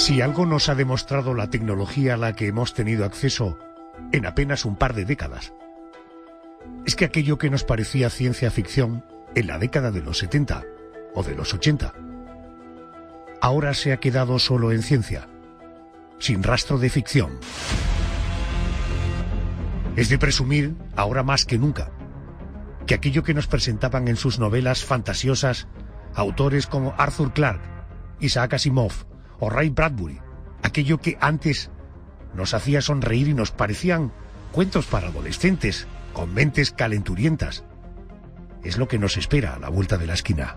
Si algo nos ha demostrado la tecnología a la que hemos tenido acceso en apenas un par de décadas, es que aquello que nos parecía ciencia ficción en la década de los 70 o de los 80, ahora se ha quedado solo en ciencia, sin rastro de ficción. Es de presumir, ahora más que nunca, que aquello que nos presentaban en sus novelas fantasiosas autores como Arthur Clarke, Isaac Asimov o Ray Bradbury, aquello que antes nos hacía sonreír y nos parecían cuentos para adolescentes con mentes calenturientas, es lo que nos espera a la vuelta de la esquina.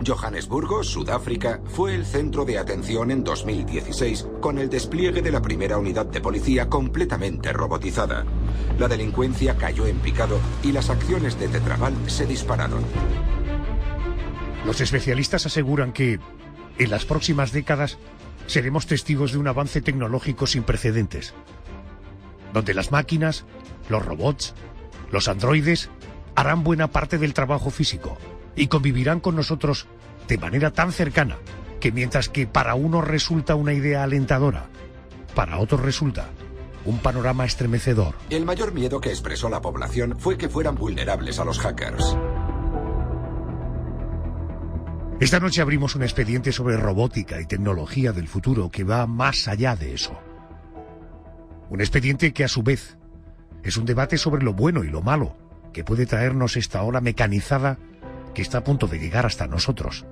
Johannesburgo, Sudáfrica, fue el centro de atención en 2016 con el despliegue de la primera unidad de policía completamente robotizada. La delincuencia cayó en picado y las acciones de Tetraval se dispararon. Los especialistas aseguran que en las próximas décadas seremos testigos de un avance tecnológico sin precedentes, donde las máquinas, los robots, los androides harán buena parte del trabajo físico y convivirán con nosotros de manera tan cercana que mientras que para unos resulta una idea alentadora, para otros resulta un panorama estremecedor. El mayor miedo que expresó la población fue que fueran vulnerables a los hackers. Esta noche abrimos un expediente sobre robótica y tecnología del futuro que va más allá de eso. Un expediente que a su vez es un debate sobre lo bueno y lo malo que puede traernos esta ola mecanizada que está a punto de llegar hasta nosotros.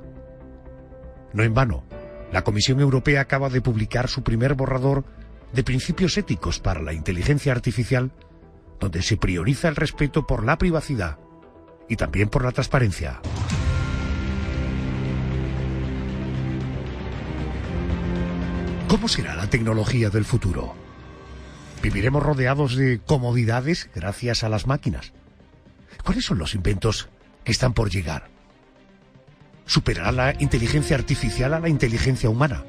No en vano, la Comisión Europea acaba de publicar su primer borrador de principios éticos para la inteligencia artificial, donde se prioriza el respeto por la privacidad y también por la transparencia. ¿Cómo será la tecnología del futuro? ¿Viviremos rodeados de comodidades gracias a las máquinas? ¿Cuáles son los inventos que están por llegar? ¿Superará la inteligencia artificial a la inteligencia humana?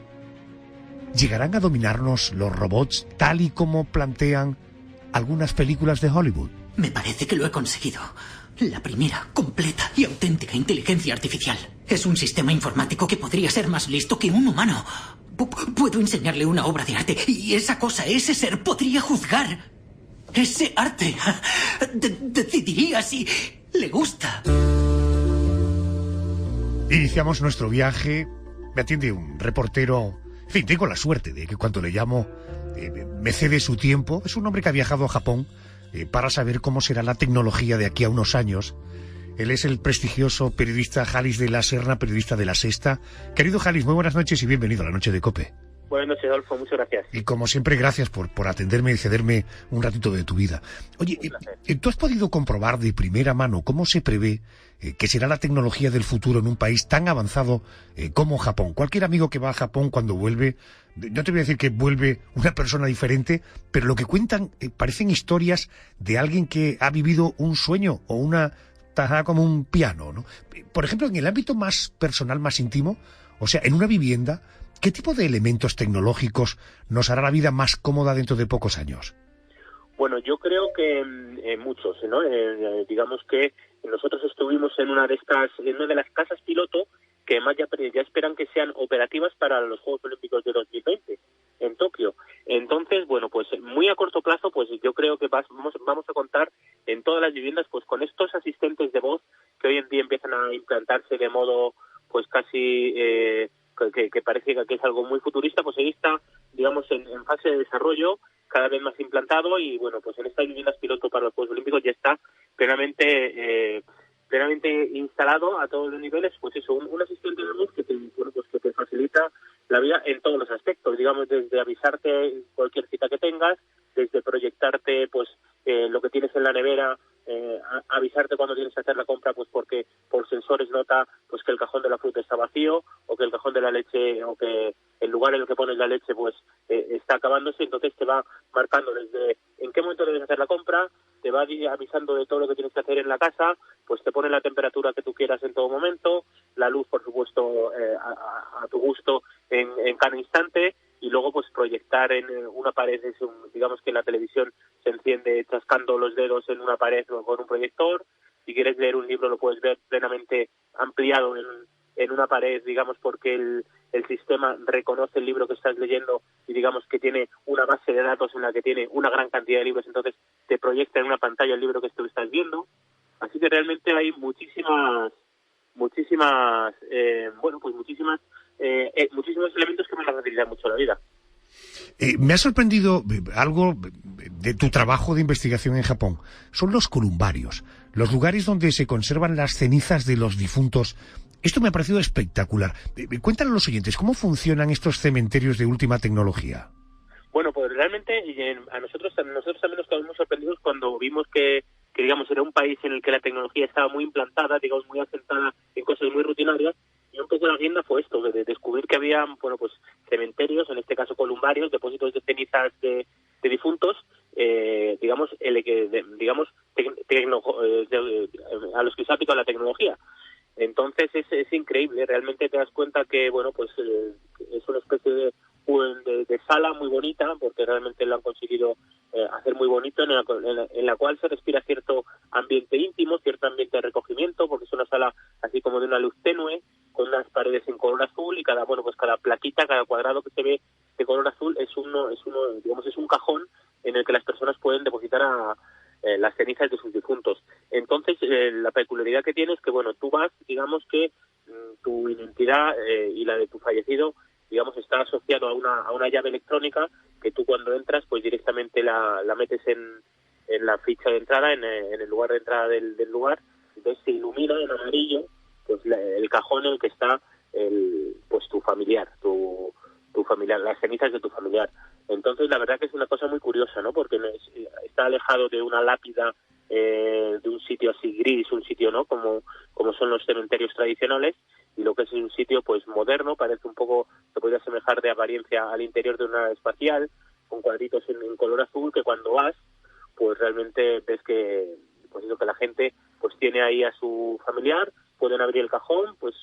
¿Llegarán a dominarnos los robots tal y como plantean algunas películas de Hollywood? Me parece que lo he conseguido. La primera, completa y auténtica inteligencia artificial. Es un sistema informático que podría ser más listo que un humano. Puedo enseñarle una obra de arte y esa cosa, ese ser, podría juzgar ese arte. Decidiría si le gusta. Iniciamos nuestro viaje. Me atiende un reportero. En fin, tengo la suerte de que cuando le llamo me cede su tiempo. Es un hombre que ha viajado a Japón para saber cómo será la tecnología de aquí a unos años. Él es el prestigioso periodista Jalis de la Serna, periodista de La Sexta. Querido Jalis, muy buenas noches y bienvenido a la Noche de COPE. Buenas noches, Adolfo, muchas gracias. Y como siempre, gracias por atenderme y cederme un ratito de tu vida. Oye, ¿tú has podido comprobar de primera mano cómo se prevé que será la tecnología del futuro en un país tan avanzado como Japón? Cualquier amigo que va a Japón cuando vuelve, no te voy a decir que vuelve una persona diferente, pero lo que cuentan parecen historias de alguien que ha vivido un sueño o una tajada como un piano, ¿no? Por ejemplo, en el ámbito más personal, más íntimo, o sea, en una vivienda, ¿qué tipo de elementos tecnológicos nos hará la vida más cómoda dentro de pocos años? Bueno, yo creo que muchos, ¿no? Digamos que nosotros estuvimos en una de las casas piloto que además ya esperan que sean operativas para los Juegos Olímpicos de 2020 en Tokio. Entonces, bueno, pues muy a corto plazo, pues yo creo que vamos a contar en todas las viviendas pues con estos asistentes de voz que hoy en día empiezan a implantarse de modo pues casi que parece que es algo muy futurista, pues ahí está, digamos, en fase de desarrollo, cada vez más implantado y bueno, pues en estas viviendas piloto para los Juegos Olímpicos ya está plenamente instalado a todos los niveles, pues eso, un asistente de voz que te facilita la vida en todos los aspectos, digamos, desde avisarte cualquier cita que tengas, desde proyectarte pues lo que tienes en la nevera, avisarte cuando tienes que hacer la compra, pues porque por sensores nota pues que el cajón de la fruta está vacío o que el cajón de la leche o que el lugar en el que pones la leche pues está acabándose, entonces te va marcando desde en qué momento debes hacer la compra, te va avisando de todo lo que tienes que hacer en la casa, pues te pone la temperatura que tú quieras en todo momento, la luz por supuesto a tu gusto en cada instante y luego pues proyectar en una pared, digamos que la televisión se enciende chascando los dedos en una pared o con un proyector. Si quieres leer un libro lo puedes ver plenamente ampliado en una pared, digamos, porque el sistema reconoce el libro que estás leyendo y digamos que tiene una base de datos en la que tiene una gran cantidad de libros, entonces te proyecta en una pantalla el libro que tú estás viendo. Así que realmente hay muchísimos elementos que me van a facilitar mucho la vida. Me ha sorprendido algo de tu trabajo de investigación en Japón. Son los columbarios, los lugares donde se conservan las cenizas de los difuntos. Esto me ha parecido espectacular. Cuéntale a los oyentes, ¿cómo funcionan estos cementerios de última tecnología? Bueno, pues realmente a nosotros también nos quedamos muy sorprendidos cuando vimos que digamos era un país en el que la tecnología estaba muy implantada, digamos muy asentada en cosas muy rutinarias, y un poco la guinda fue esto, de descubrir que había, bueno, pues cementerios, en este caso columbarios, depósitos de cenizas de difuntos, a los que se ha aplicado la tecnología. Entonces es increíble, realmente te das cuenta que, bueno, pues es una especie de sala muy bonita, porque realmente lo han conseguido hacer muy bonito, en la cual se respira cierto ambiente íntimo, cierto ambiente de recogimiento, porque es una sala así como de una luz tenue, con unas paredes en color azul, y cada plaquita, cada cuadrado que se ve de color azul es un cajón en el que las personas pueden depositar las cenizas de sus difuntos. Entonces, la peculiaridad que tiene es que, bueno, tú vas, digamos que tu identidad y la de tu fallecido, digamos, está asociado a una llave electrónica que tú cuando entras, pues directamente la metes en la ficha de entrada, en el lugar de entrada del lugar. Entonces se ilumina en amarillo pues el cajón en el que está tu familiar, tu familiar, las cenizas de tu familiar. Entonces la verdad que es una cosa muy curiosa, ¿no? Porque está alejado de una lápida, de un sitio así gris, un sitio, ¿no? Como son los cementerios tradicionales, y lo que es un sitio pues moderno, parece un poco, se podría asemejar de apariencia al interior de una nave espacial, con cuadritos en color azul, que cuando vas, pues realmente ves que, pues eso, que la gente pues tiene ahí a su familiar, pueden abrir el cajón, pues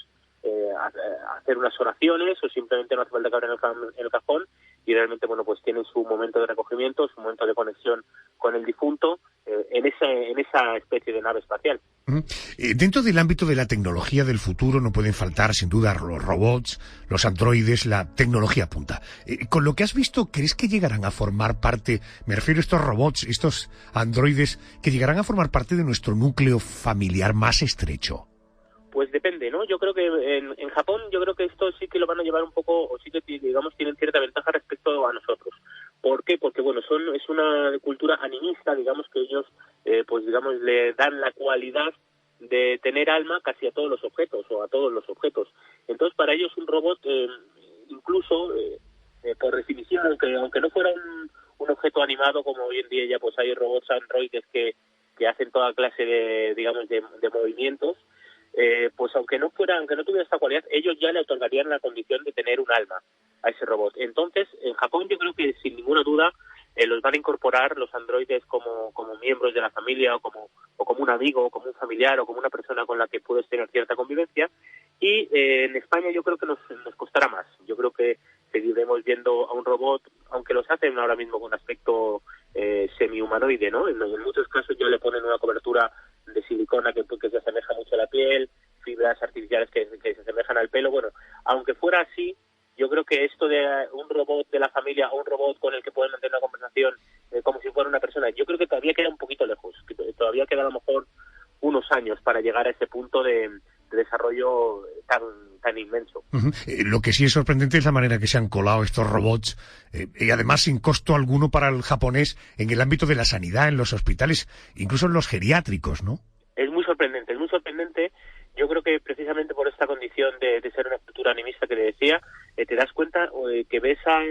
hacer unas oraciones, o simplemente no hace falta que abran el cajón, y realmente, bueno, pues tienen su momento de recogimiento, su momento de conexión con el difunto en esa especie de nave espacial. Dentro del ámbito de la tecnología del futuro no pueden faltar, sin duda, los robots, los androides, la tecnología punta. Con lo que has visto, ¿crees que llegarán a formar parte, me refiero a estos robots, estos androides, que llegarán a formar parte de nuestro núcleo familiar más estrecho? Pues depende, ¿no? Yo creo que en Japón, yo creo que esto sí que lo van a llevar un poco, o sí que, digamos, tienen cierta ventaja respecto a nosotros. ¿Por qué? Porque, bueno, es una cultura animista, digamos, que ellos, pues, digamos, le dan la cualidad de tener alma casi a todos los objetos, o a todos los objetos. Entonces, para ellos un robot, incluso, por definición, aunque no fuera un objeto animado, como hoy en día ya pues hay robots androides que hacen toda clase de, digamos, de movimientos, pues aunque no tuviera esta cualidad, ellos ya le otorgarían la condición de tener un alma a ese robot. Entonces, en Japón yo creo que sin ninguna duda los van a incorporar los androides como miembros de la familia, o como un amigo, o como un familiar, o como una persona con la que puedes tener cierta convivencia. Y en España yo creo que nos costará más. Yo creo que seguiremos viendo a un robot, aunque los hacen ahora mismo con aspecto semi-humanoide, ¿no? En muchos casos ya le ponen una cobertura de silicona que se asemeja mucho a la piel, fibras artificiales que se asemejan al pelo. Bueno, aunque fuera así, yo creo que esto de un robot de la familia, o un robot con el que pueden mantener una conversación como si fuera una persona, yo creo que todavía queda un poquito lejos, que todavía queda a lo mejor unos años para llegar a ese punto de desarrollo tan inmenso. Lo que sí es sorprendente es la manera que se han colado estos robots, y además sin costo alguno para el japonés, en el ámbito de la sanidad, en los hospitales, incluso en los geriátricos, ¿no? Es muy sorprendente. Yo creo que precisamente por esta condición de ser una cultura animista que le decía, te das cuenta que ves a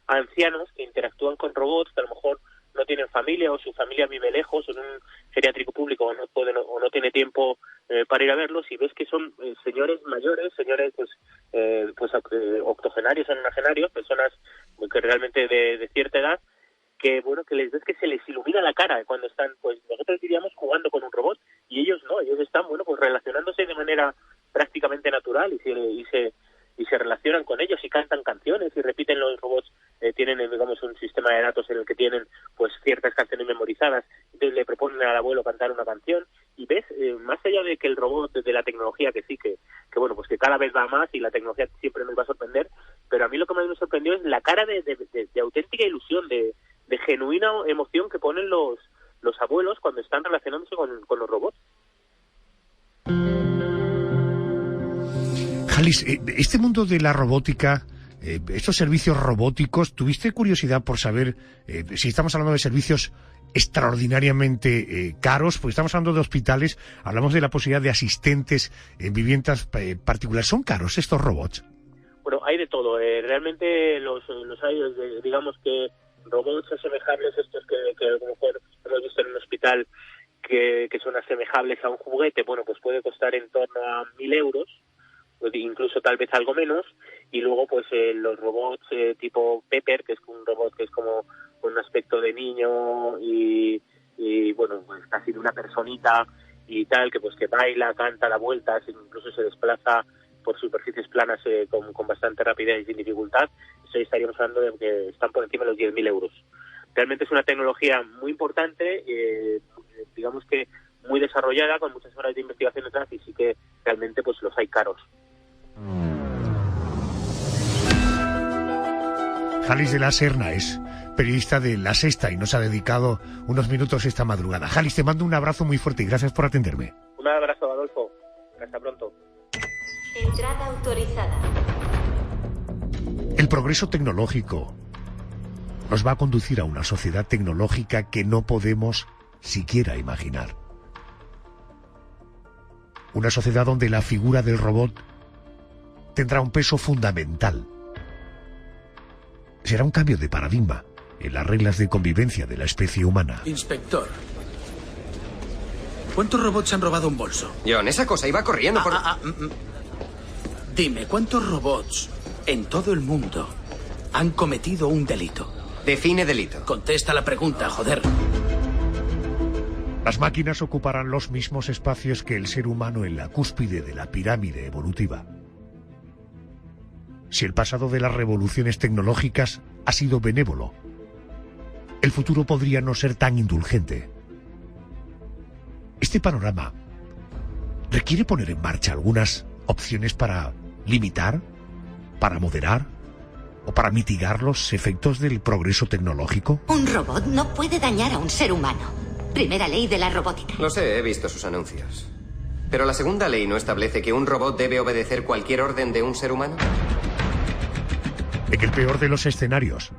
ancianos que interactúan con robots, que a lo mejor no tienen familia, o su familia vive lejos, en un geriátrico público, o no tiene tiempo para ir a verlos, y ves que son señores mayores, señores octogenarios, nonagenarios, personas que realmente de cierta edad, que bueno, que les ves que se les ilumina la cara cuando están, pues nosotros diríamos, jugando con un robot, y ellos no, ellos están, bueno, pues relacionándose de manera prácticamente natural, y se relacionan con ellos y cantan canciones y repiten. Los robots tienen, digamos, un sistema de datos en el que tienen pues ciertas canciones memorizadas, entonces le proponen al abuelo cantar una canción, y ves, más allá de que el robot, de la tecnología, que sí, que bueno, pues que cada vez va más y la tecnología siempre nos va a sorprender, pero a mí lo que más me sorprendió es la cara de auténtica ilusión, de genuina emoción que ponen los abuelos cuando están relacionándose con los robots. Jalis, este mundo de la robótica, estos servicios robóticos, ¿tuviste curiosidad por saber si estamos hablando de servicios extraordinariamente caros? Porque estamos hablando de hospitales, hablamos de la posibilidad de asistentes en viviendas particulares. ¿Son caros estos robots? Bueno, hay de todo. Realmente los hay, digamos que robots asemejables, estos que a lo mejor hemos visto en un hospital, que son asemejables a un juguete, bueno, pues puede costar en torno a 1.000 euros, incluso tal vez algo menos, y luego pues los robots tipo Pepper, que es un robot que es como con un aspecto de niño y bueno, pues casi de una personita y tal, que pues que baila, canta, da vueltas, incluso se desplaza por superficies planas con bastante rapidez y sin dificultad. Eso estaríamos hablando de que están por encima de los 10.000 euros. Realmente es una tecnología muy importante, digamos que muy desarrollada, con muchas horas de investigación detrás, y sí que realmente pues los hay caros. Jalis de la Serna es periodista de La Sexta y nos ha dedicado unos minutos esta madrugada. Jalis, te mando un abrazo muy fuerte y gracias por atenderme. Un abrazo, Adolfo. Hasta pronto. Entrada autorizada. El progreso tecnológico nos va a conducir a una sociedad tecnológica que no podemos siquiera imaginar. Una sociedad donde la figura del robot tendrá un peso fundamental. Será un cambio de paradigma en las reglas de convivencia de la especie humana. Inspector, ¿cuántos robots han robado un bolso? John, esa cosa iba corriendo por... Dime, ¿cuántos robots en todo el mundo han cometido un delito? Define delito. Contesta la pregunta, joder. Las máquinas ocuparán los mismos espacios que el ser humano en la cúspide de la pirámide evolutiva. Si el pasado de las revoluciones tecnológicas ha sido benévolo, el futuro podría no ser tan indulgente. Este panorama requiere poner en marcha algunas opciones para limitar, para moderar o para mitigar los efectos del progreso tecnológico. Un robot no puede dañar a un ser humano. Primera ley de la robótica. Lo sé, he visto sus anuncios. Pero la segunda ley no establece que un robot debe obedecer cualquier orden de un ser humano. En el peor de los escenarios,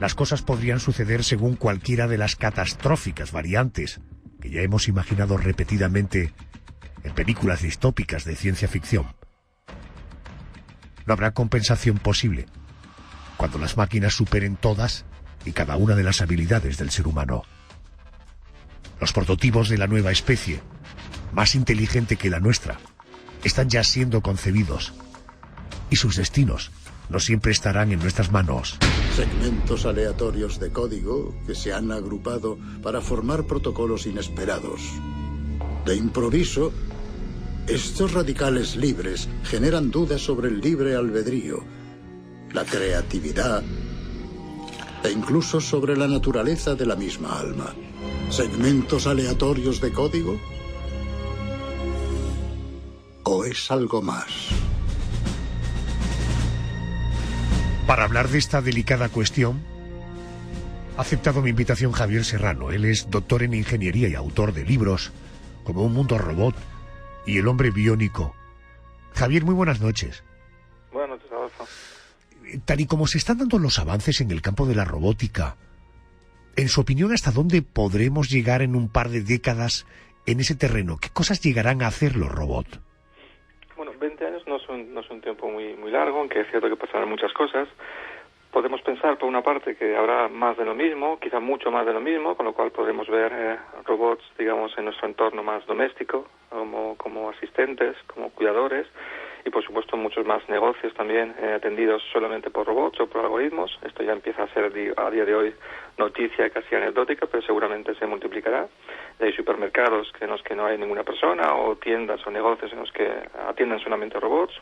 las cosas podrían suceder según cualquiera de las catastróficas variantes que ya hemos imaginado repetidamente en películas distópicas de ciencia ficción. No habrá compensación posible cuando las máquinas superen todas y cada una de las habilidades del ser humano. Los prototipos de la nueva especie, más inteligente que la nuestra, están ya siendo concebidos y sus destinos no siempre estarán en nuestras manos. Segmentos aleatorios de código que se han agrupado para formar protocolos inesperados. De improviso, estos radicales libres generan dudas sobre el libre albedrío, la creatividad e incluso sobre la naturaleza de la misma alma. ¿Segmentos aleatorios de código? ¿O es algo más? Para hablar de esta delicada cuestión, ha aceptado mi invitación Javier Serrano. Él es doctor en ingeniería y autor de libros como Un mundo robot y El hombre biónico. Javier, muy buenas noches. Buenas noches, Adolfo. Tal y como se están dando los avances en el campo de la robótica, en su opinión, ¿hasta dónde podremos llegar en un par de décadas en ese terreno? ¿Qué cosas llegarán a hacer los robots? Bueno, 20 años no es un tiempo muy largo, aunque es cierto que pasarán muchas cosas. Podemos pensar, por una parte, que habrá más de lo mismo, quizá mucho más de lo mismo, con lo cual podremos ver robots, digamos, en nuestro entorno más doméstico, como asistentes, como cuidadores, y por supuesto muchos más negocios también atendidos solamente por robots o por algoritmos. Esto ya empieza a ser a día de hoy noticia casi anecdótica, pero seguramente se multiplicará. Hay supermercados en los que no hay ninguna persona, o tiendas o negocios en los que atienden solamente robots,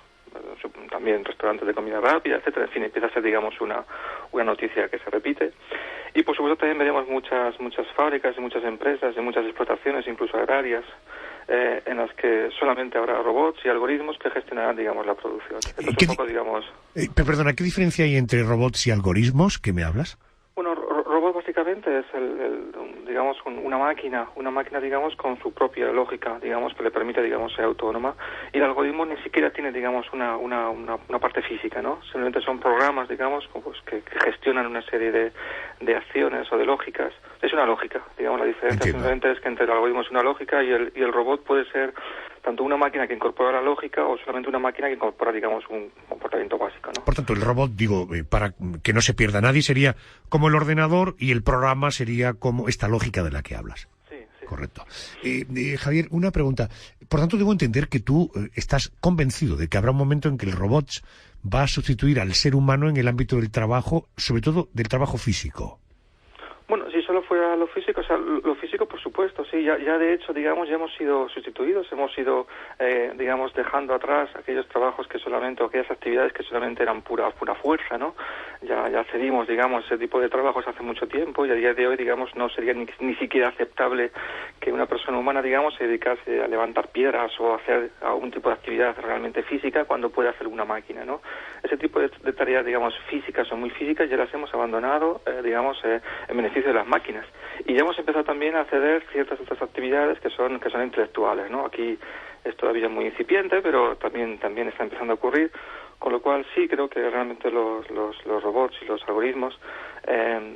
también restaurantes de comida rápida, etcétera. En fin, empieza a ser, digamos, una noticia que se repite. Y por supuesto también veremos muchas fábricas y muchas empresas y muchas explotaciones, incluso agrarias, en las que solamente habrá robots y algoritmos que gestionarán, digamos, la producción. Esto es un poco, digamos... Perdona, ¿qué diferencia hay entre robots y algoritmos? ¿Qué me hablas? Bueno, robot básicamente es digamos, una máquina, digamos, con su propia lógica, digamos, que le permite, digamos, ser autónoma. Y el algoritmo ni siquiera tiene, digamos, una parte física, ¿no? Simplemente son programas, digamos, pues, que gestionan una serie de acciones o de lógicas. Es una lógica, digamos, la diferencia. Entiendo. Simplemente es que entre el algoritmo es una lógica y el robot puede ser tanto una máquina que incorpora la lógica o solamente una máquina que incorpora, digamos, un comportamiento básico, ¿no? Por tanto, el robot, digo, para que no se pierda nadie, sería como el ordenador y el programa sería como esta lógica de la que hablas. Sí. Correcto. Javier, una pregunta. Por tanto, debo entender que tú estás convencido de que habrá un momento en que el robot va a sustituir al ser humano en el ámbito del trabajo, sobre todo del trabajo físico. Bueno, si solo fuera lo físico, o sea, lo físico por supuesto, sí, ya de hecho, digamos, ya hemos sido sustituidos, hemos ido, digamos, dejando atrás aquellos trabajos que solamente, o aquellas actividades que solamente eran pura fuerza, ¿no? Ya cedimos, digamos, ese tipo de trabajos hace mucho tiempo y a día de hoy, digamos, no sería ni siquiera aceptable que una persona humana, digamos, se dedicase a levantar piedras o a hacer algún tipo de actividad realmente física cuando puede hacer una máquina, ¿no? Ese tipo de tareas, digamos, físicas o muy físicas ya las hemos abandonado, digamos, en beneficio de las máquinas. Y ya hemos empezado también a ceder ciertas otras actividades que son intelectuales, ¿no? Aquí es todavía muy incipiente, pero también está empezando a ocurrir, con lo cual sí creo que realmente los robots y los algoritmos,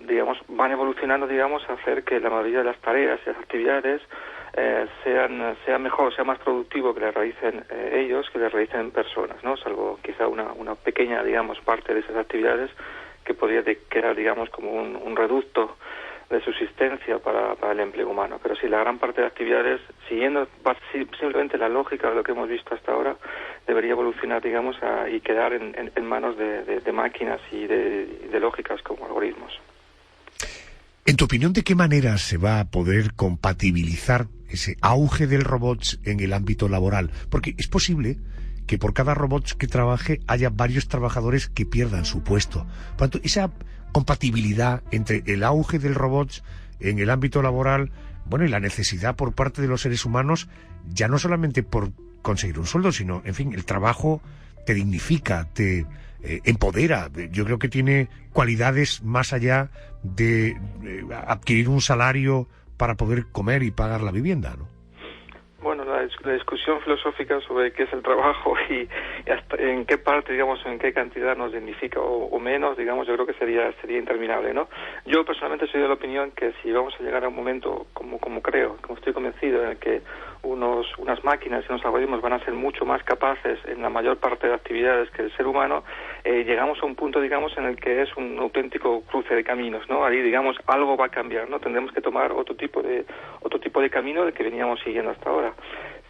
digamos, van evolucionando, digamos, a hacer que la mayoría de las tareas y las actividades sean mejor, sea más productivo que las realicen ellos, que las realicen personas, ¿no? Salvo quizá una pequeña, digamos, parte de esas actividades que podría quedar, digamos, como un reducto de subsistencia para el empleo humano. Pero sí, la gran parte de actividades, siguiendo simplemente la lógica de lo que hemos visto hasta ahora, debería evolucionar, digamos, y quedar en manos de máquinas y de lógicas como algoritmos. En tu opinión, ¿de qué manera se va a poder compatibilizar ese auge del robot en el ámbito laboral? Porque es posible que por cada robot que trabaje haya varios trabajadores que pierdan su puesto. Por tanto, esa compatibilidad entre el auge del robot en el ámbito laboral, bueno, y la necesidad por parte de los seres humanos, ya no solamente por conseguir un sueldo, sino, en fin, el trabajo te dignifica, te empodera. Yo creo que tiene cualidades más allá de adquirir un salario para poder comer y pagar la vivienda, ¿no? Bueno, la discusión filosófica sobre qué es el trabajo y hasta en qué parte, digamos, en qué cantidad nos dignifica o menos, digamos, yo creo que sería interminable, ¿no? Yo personalmente soy de la opinión que si vamos a llegar a un momento, como estoy convencido, en el que unas máquinas y unos algoritmos van a ser mucho más capaces en la mayor parte de actividades que el ser humano, llegamos a un punto, digamos, en el que es un auténtico cruce de caminos, ¿no? Ahí, digamos, algo va a cambiar, ¿no? Tendremos que tomar otro tipo de camino del que veníamos siguiendo hasta ahora.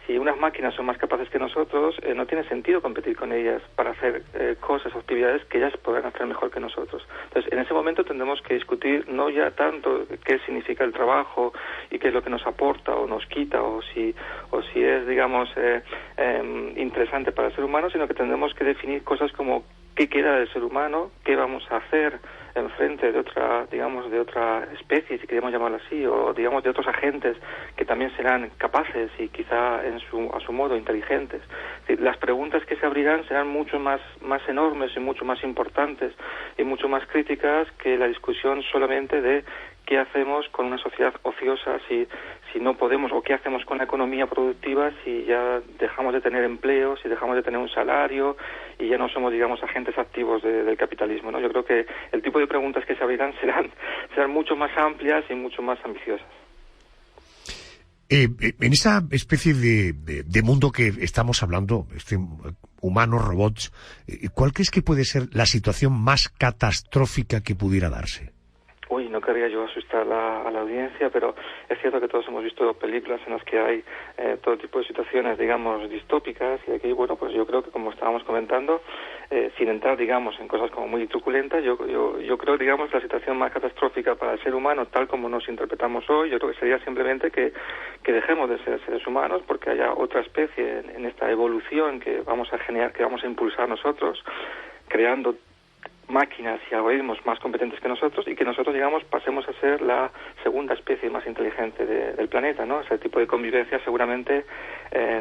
Si unas máquinas son más capaces que nosotros, no tiene sentido competir con ellas para hacer cosas o actividades que ellas podrán hacer mejor que nosotros. Entonces, en ese momento tendremos que discutir no ya tanto qué significa el trabajo y qué es lo que nos aporta o nos quita o si es, digamos, interesante para el ser humano, sino que tendremos que definir cosas como qué queda del ser humano, qué vamos a hacer enfrente de otra especie, si queremos llamarlo así, o digamos de otros agentes que también serán capaces y quizá a su modo inteligentes. Las preguntas que se abrirán serán mucho más enormes y mucho más importantes y mucho más críticas que la discusión solamente de qué hacemos con una sociedad ociosa si no podemos, o qué hacemos con la economía productiva si ya dejamos de tener empleo, si dejamos de tener un salario y ya no somos, digamos, agentes activos del capitalismo, ¿no? Yo creo que el tipo de preguntas que se abrirán serán mucho más amplias y mucho más ambiciosas. En esa especie de mundo que estamos hablando, humanos, robots, ¿cuál crees que puede ser la situación más catastrófica que pudiera darse? Uy, no querría yo asustar a la audiencia, pero es cierto que todos hemos visto películas en las que hay todo tipo de situaciones, digamos, distópicas, y aquí, bueno, pues yo creo que, como estábamos comentando, sin entrar, digamos, en cosas como muy truculentas, yo creo, digamos, la situación más catastrófica para el ser humano, tal como nos interpretamos hoy, yo creo que sería simplemente que dejemos de ser seres humanos, porque haya otra especie en esta evolución que vamos a generar, que vamos a impulsar nosotros, creando máquinas y algoritmos más competentes que nosotros y que nosotros, digamos, pasemos a ser la segunda especie más inteligente del planeta, ¿no? Ese tipo de convivencia seguramente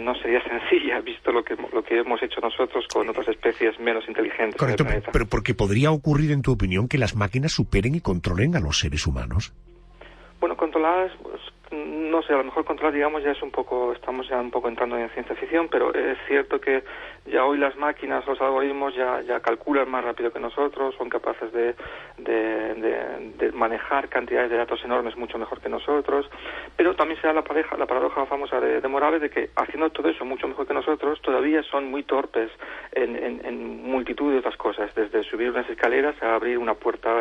no sería sencilla, visto lo que hemos hecho nosotros con otras especies menos inteligentes. Correcto, en el planeta. pero porque podría ocurrir, en tu opinión, que las máquinas superen y controlen a los seres humanos. Bueno, controladas, pues, no sé, a lo mejor controlar, digamos, estamos ya un poco entrando en ciencia ficción, pero es cierto que ya hoy las máquinas, los algoritmos ya calculan más rápido que nosotros, son capaces de manejar cantidades de datos enormes mucho mejor que nosotros, pero también se da la paradoja famosa de Morales de que haciendo todo eso mucho mejor que nosotros, todavía son muy torpes en multitud de otras cosas, desde subir unas escaleras a abrir una puerta,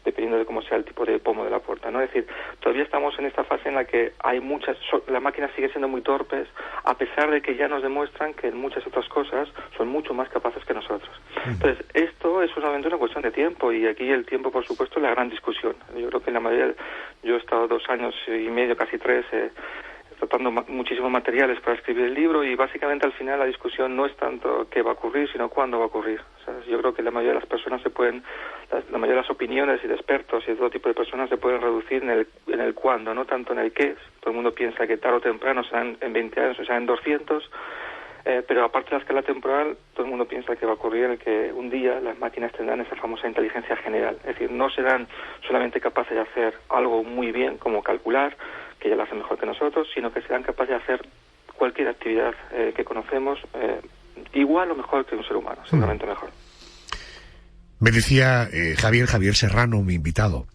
dependiendo de cómo sea el tipo de pomo de la puerta, ¿no? Es decir, todavía estamos en esta fase en la que hay las máquinas siguen siendo muy torpes, a pesar de que ya nos demuestran que en muchas otras cosas son mucho más capaces que nosotros. Entonces, esto es solamente una cuestión de tiempo, y aquí el tiempo, por supuesto, es la gran discusión. Yo creo que en la mayoría, yo he estado 2 años y medio, casi 3, tratando muchísimos materiales para escribir el libro, y básicamente al final la discusión no es tanto qué va a ocurrir, sino cuándo va a ocurrir. O sea, yo creo que la mayoría de las personas la mayoría de las opiniones y de expertos y de todo tipo de personas se pueden reducir en el cuándo, no tanto en el qué. Todo el mundo piensa que tarde o temprano serán en 20 años, o sea, en 200, pero aparte de la escala temporal, todo el mundo piensa que va a ocurrir en que un día las máquinas tendrán esa famosa inteligencia general. Es decir, no serán solamente capaces de hacer algo muy bien, como calcular, que ya lo hacen mejor que nosotros, sino que serán capaces de hacer cualquier actividad que conocemos igual o mejor que un ser humano, seguramente mejor. Me decía Javier Serrano, mi invitado,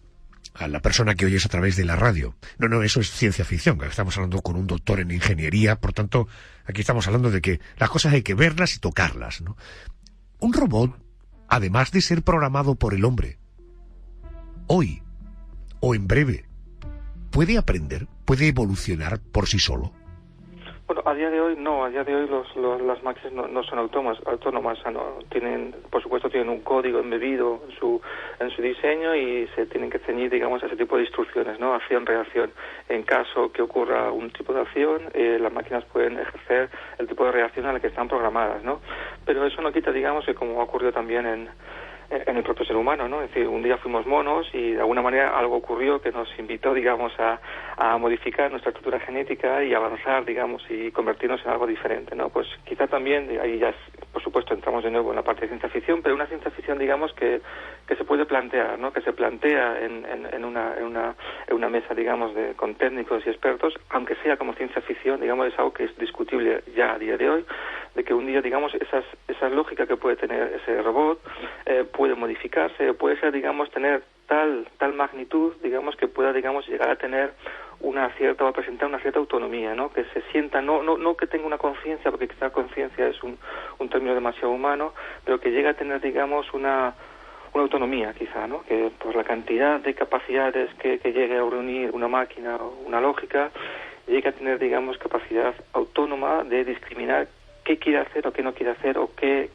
a la persona que oyes a través de la radio. No, eso es ciencia ficción. Estamos hablando con un doctor en ingeniería, por tanto, aquí estamos hablando de que las cosas hay que verlas y tocarlas, ¿no? Un robot, además de ser programado por el hombre, hoy o en breve, ¿puede aprender? ¿Puede evolucionar por sí solo? Bueno, a día de hoy no. A día de hoy las máquinas no son autónomas. Tienen, por supuesto, tienen un código embebido en su diseño y se tienen que ceñir, digamos, a ese tipo de instrucciones, ¿no? Acción-reacción. En caso que ocurra un tipo de acción, las máquinas pueden ejercer el tipo de reacción a la que están programadas, ¿no? Pero eso no quita, digamos, que como ha ocurrido también en el propio ser humano, ¿no? Es decir, un día fuimos monos y de alguna manera algo ocurrió que nos invitó, digamos, a modificar nuestra estructura genética y avanzar, digamos, y convertirnos en algo diferente, ¿no? Pues quizá también, ahí ya, por supuesto, entramos de nuevo en la parte de ciencia ficción, pero una ciencia ficción, digamos, que se puede plantear, ¿no? Que se plantea en una mesa, digamos, con técnicos y expertos, aunque sea como ciencia ficción, digamos, es algo que es discutible ya a día de hoy, de que un día, digamos, esa lógica que puede tener ese robot puede modificarse, puede ser, digamos, tener tal magnitud, digamos, que pueda, digamos, llegar a tener o a presentar una cierta autonomía, ¿no? Que se sienta, no que tenga una conciencia, porque quizá conciencia es un término demasiado humano, pero que llegue a tener, digamos, una autonomía, quizá, ¿no? Que por la cantidad de capacidades que llegue a reunir una máquina o una lógica, llegue a tener, digamos, capacidad autónoma de discriminar qué quiere hacer o qué no quiere hacer, o qué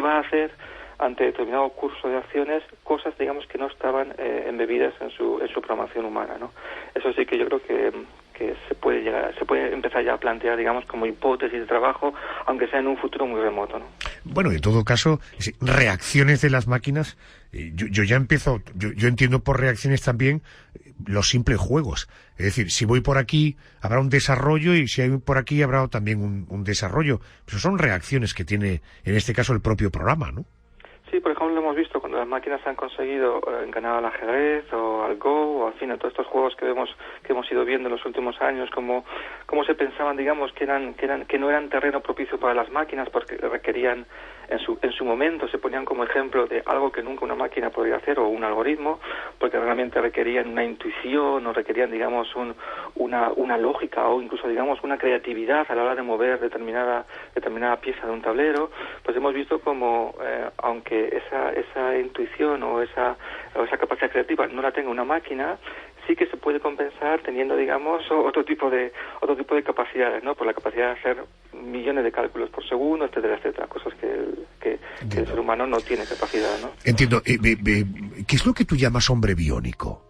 va a hacer ante determinado curso de acciones, cosas, digamos, que no estaban embebidas en su programación humana, ¿no? Eso sí que yo creo que se puede empezar ya a plantear, digamos, como hipótesis de trabajo, aunque sea en un futuro muy remoto, ¿no? Bueno, en todo caso, reacciones de las máquinas, yo entiendo por reacciones también los simples juegos. Es decir, si voy por aquí, habrá un desarrollo, y si hay por aquí, habrá también un desarrollo. Pero son reacciones que tiene, en este caso, el propio programa, ¿no? Sí, por ejemplo, lo hemos visto cuando las máquinas han conseguido ganar al ajedrez o al Go, o al fin, a todos estos juegos que hemos ido viendo en los últimos años, cómo se pensaban, digamos, que no eran terreno propicio para las máquinas, porque requerían, en su momento se ponían como ejemplo de algo que nunca una máquina podría hacer, o un algoritmo, porque realmente requerían una intuición, o requerían, digamos, una lógica, o incluso, digamos, una creatividad a la hora de mover determinada pieza de un tablero. Pues hemos visto como, aunque esa intuición o esa capacidad creativa no la tenga una máquina, sí que se puede compensar teniendo, digamos, otro tipo de capacidades, ¿no? Por la capacidad de hacer millones de cálculos por segundo, etcétera, cosas que el ser humano no tiene capacidad, ¿no? Entiendo. ¿Qué es lo que tú llamas hombre biónico?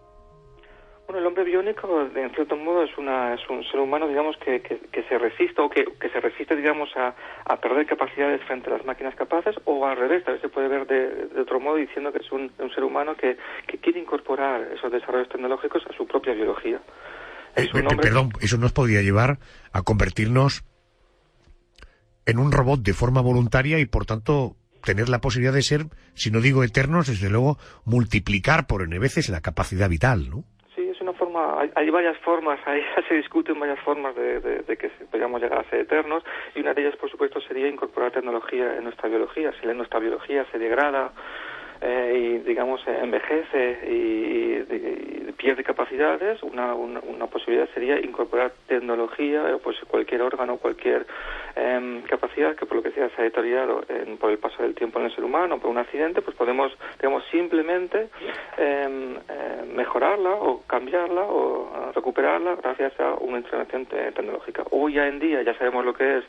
Bueno, hombre biónico, en cierto modo, es un ser humano, digamos, que se resiste, o que se resiste, digamos, a perder capacidades frente a las máquinas capaces, o al revés, tal vez se puede ver de otro modo, diciendo que es un ser humano que quiere incorporar esos desarrollos tecnológicos a su propia biología. Perdón, eso nos podría llevar a convertirnos en un robot de forma voluntaria y, por tanto, tener la posibilidad de ser, si no digo eternos, desde luego, multiplicar por n veces la capacidad vital, ¿no? Sí, es una forma, hay varias formas, ahí se discuten varias formas de que podamos llegar a ser eternos, y una de ellas, por supuesto, sería incorporar tecnología en nuestra biología. Si nuestra biología se degrada y, digamos, envejece y pierde capacidades, una posibilidad sería incorporar tecnología, pues cualquier órgano, cualquier capacidad que, por lo que sea, se ha deteriorado por el paso del tiempo en el ser humano, por un accidente, pues podemos, digamos, simplemente mejorarla o cambiarla o recuperarla gracias a una intervención tecnológica. Hoy ya en día ya sabemos lo que es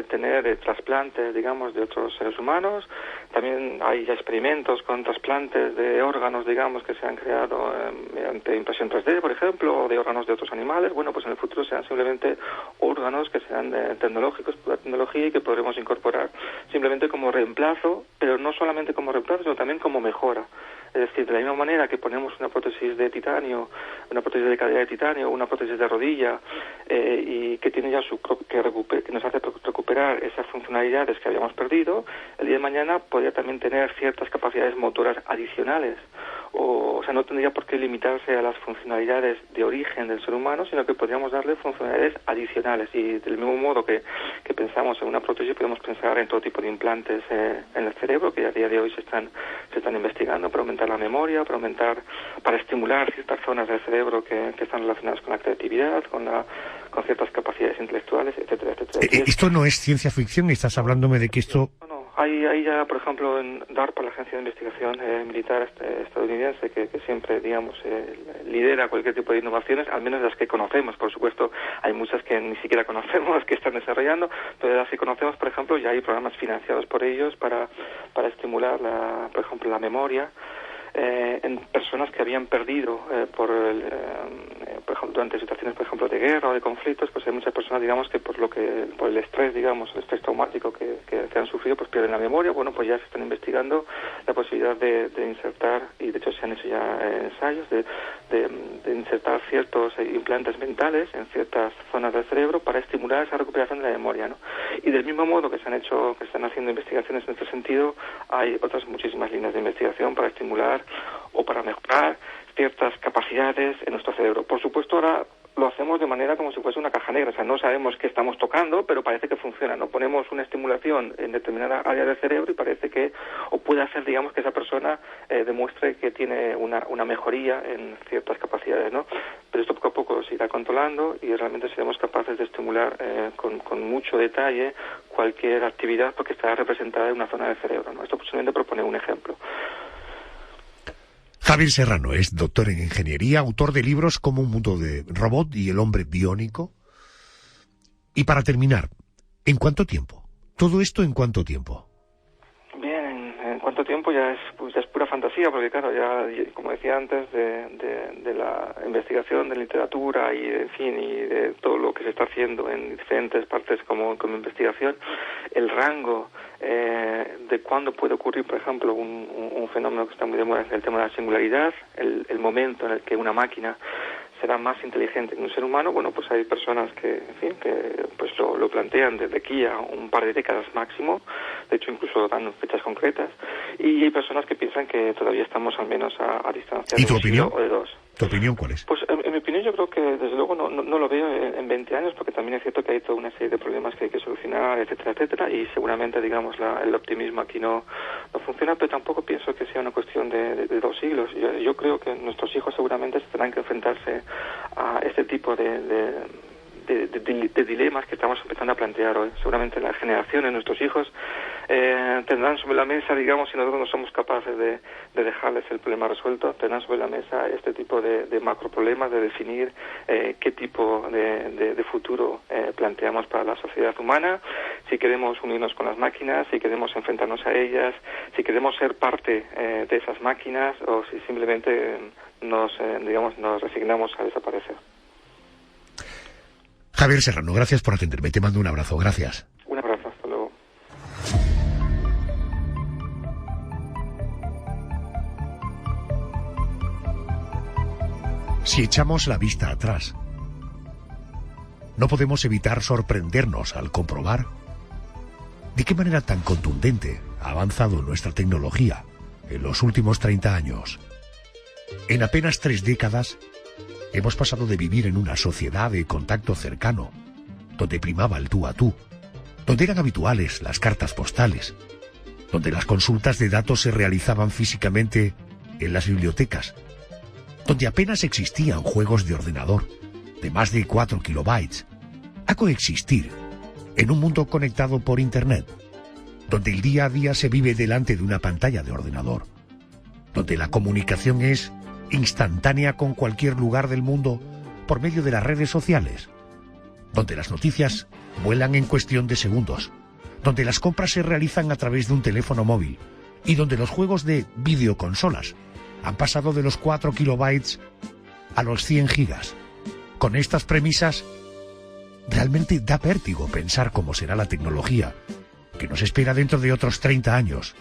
tener trasplantes, digamos, de otros seres humanos. También hay ya experimentos con trasplantes de órganos, digamos, que se han creado mediante impresión 3D, por ejemplo, o de órganos de otros animales. Bueno, pues en el futuro serán simplemente órganos que serán tecnológicos, pura tecnología, y que podremos incorporar simplemente como reemplazo, pero no solamente como reemplazo, sino también como mejora. Es decir, de la misma manera que ponemos una prótesis de titanio, una prótesis de cadera de titanio, una prótesis de rodilla, y que tiene ya que nos hace recuperar esas funcionalidades que habíamos perdido, el día de mañana podría también tener ciertas capacidades motoras adicionales. O sea, no tendría por qué limitarse a las funcionalidades de origen del ser humano, sino que podríamos darle funcionalidades adicionales. Y del mismo modo que pensamos en una prótesis, podemos pensar en todo tipo de implantes en el cerebro, que a día de hoy se están investigando para aumentar la memoria, para estimular ciertas zonas del cerebro que están relacionadas con la creatividad, con ciertas capacidades intelectuales, etcétera, etcétera. Esto no es ciencia ficción, estás hablándome de que esto... Hay ya, por ejemplo, en DARPA, la Agencia de Investigación Militar estadounidense, que siempre, digamos, lidera cualquier tipo de innovaciones, al menos las que conocemos. Por supuesto, hay muchas que ni siquiera conocemos, que están desarrollando, pero las que conocemos, por ejemplo, ya hay programas financiados por ellos para estimular, por ejemplo, la memoria en personas que habían perdido por ejemplo, durante situaciones, por ejemplo, de guerra o de conflictos. Pues hay muchas personas, digamos, que por el estrés, digamos, el estrés traumático que han sufrido, pues pierden la memoria. Bueno, pues ya se están investigando la posibilidad de insertar, y de hecho se han hecho ya ensayos de insertar ciertos implantes mentales en ciertas zonas del cerebro para estimular esa recuperación de la memoria, ¿no? Y del mismo modo que están haciendo investigaciones en este sentido, hay otras muchísimas líneas de investigación para estimular o para mejorar ciertas capacidades en nuestro cerebro. Por supuesto, ahora lo hacemos de manera como si fuese una caja negra, o sea, no sabemos qué estamos tocando, pero parece que funciona, ¿no? Ponemos una estimulación en determinada área del cerebro y parece que, o puede hacer, digamos, que esa persona demuestre que tiene una mejoría en ciertas capacidades, ¿no? Pero esto poco a poco se irá controlando y realmente seremos capaces de estimular con mucho detalle cualquier actividad, porque estará representada en una zona del cerebro, ¿no? Esto posiblemente propone un ejemplo. Javier Serrano es doctor en ingeniería, autor de libros como Un mundo de robot y El hombre biónico. Y para terminar, ¿en cuánto tiempo? ¿Todo esto en cuánto tiempo? Bien, en cuánto tiempo ya es pura fantasía, porque claro, ya como decía antes, de la investigación de literatura y en fin, y de todo lo que se está haciendo en diferentes partes como investigación, el rango de cuándo puede ocurrir, por ejemplo, un fenómeno que está muy de moda, es el tema de la singularidad, el momento en el que una máquina será más inteligente que un ser humano. Bueno, pues hay personas que, en fin, que pues lo plantean desde aquí a un par de décadas máximo, de hecho incluso dan fechas concretas, y hay personas que piensan que todavía estamos al menos a distancia de un siglo opinión? O de dos. ¿Tu opinión cuál es? Pues en mi opinión yo creo que desde luego no lo veo en 20 años, porque también es cierto que hay toda una serie de problemas que hay que solucionar, etcétera, etcétera, y seguramente, digamos, el optimismo aquí no funciona, pero tampoco pienso que sea una cuestión de 2 siglos. Yo creo que nuestros hijos seguramente tendrán que enfrentarse a este tipo de dilemas que estamos empezando a plantear hoy. Seguramente las generaciones, nuestros hijos, tendrán sobre la mesa, digamos, si nosotros no somos capaces de dejarles el problema resuelto, tendrán sobre la mesa este tipo de macro problemas, de definir qué tipo de futuro planteamos para la sociedad humana, si queremos unirnos con las máquinas, si queremos enfrentarnos a ellas, si queremos ser parte de esas máquinas o si simplemente nos resignamos a desaparecer. Javier Serrano, gracias por atenderme. Te mando un abrazo. Gracias. Un abrazo. Hasta luego. Si echamos la vista atrás, no podemos evitar sorprendernos al comprobar de qué manera tan contundente ha avanzado nuestra tecnología en los últimos 30 años. En apenas 3 décadas, hemos pasado de vivir en una sociedad de contacto cercano, donde primaba el tú a tú, donde eran habituales las cartas postales, donde las consultas de datos se realizaban físicamente en las bibliotecas, donde apenas existían juegos de ordenador de más de 4 kilobytes, a coexistir en un mundo conectado por Internet, donde el día a día se vive delante de una pantalla de ordenador, donde la comunicación es instantánea con cualquier lugar del mundo por medio de las redes sociales, donde las noticias vuelan en cuestión de segundos, donde las compras se realizan a través de un teléfono móvil y donde los juegos de videoconsolas han pasado de los 4 kilobytes a los 100 gigas. Con estas premisas, realmente da vértigo pensar cómo será la tecnología que nos espera dentro de otros 30 años,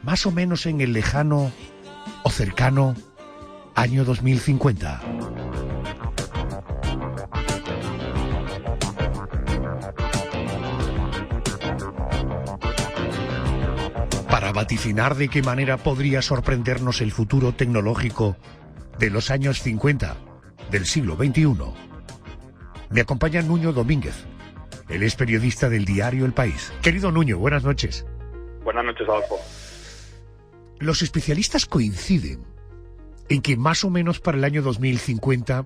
más o menos en el lejano o cercano año 2050. Para vaticinar de qué manera podría sorprendernos el futuro tecnológico de los años 50 del siglo XXI, me acompaña Nuño Domínguez. Él es periodista del diario El País. Querido Nuño, buenas noches. Buenas noches, Adolfo. Los especialistas coinciden en que más o menos para el año 2050